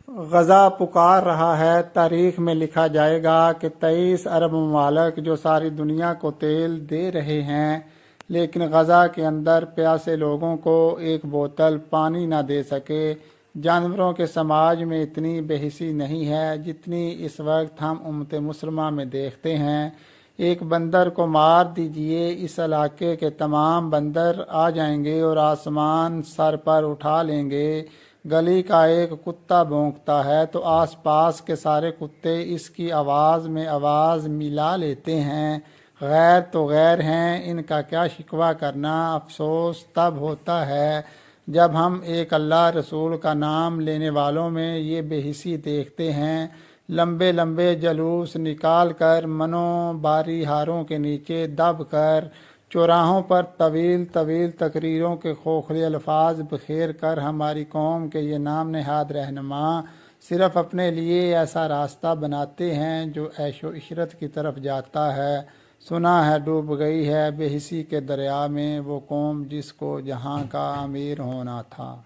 غزہ پکار رہا ہے۔ تاریخ میں لکھا جائے گا کہ 23 ارب ممالک جو ساری دنیا کو تیل دے رہے ہیں، لیکن غزہ کے اندر پیاسے لوگوں کو ایک بوتل پانی نہ دے سکے۔ جانوروں کے سماج میں اتنی بے حسی نہیں ہے جتنی اس وقت ہم امت مسلمہ میں دیکھتے ہیں۔ ایک بندر کو مار دیجئے، اس علاقے کے تمام بندر آ جائیں گے اور آسمان سر پر اٹھا لیں گے۔ گلی کا ایک کتا بھونکتا ہے تو آس پاس کے سارے کتے اس کی آواز میں آواز ملا لیتے ہیں۔ غیر تو غیر ہیں، ان کا کیا شکوہ کرنا۔ افسوس تب ہوتا ہے جب ہم ایک اللہ رسول کا نام لینے والوں میں یہ بے حسی دیکھتے ہیں۔ لمبے لمبے جلوس نکال کر، منوں باری ہاروں کے نیچے دب کر، چوراہوں پر طویل طویل تقریروں کے کھوکھلے الفاظ بکھیر کر ہماری قوم کے یہ نام نہاد رہنما صرف اپنے لیے ایسا راستہ بناتے ہیں جو عیش و عشرت کی طرف جاتا ہے۔ سنا ہے ڈوب گئی ہے بے حسی کے دریا میں وہ قوم جس کو جہاں کا امیر ہونا تھا۔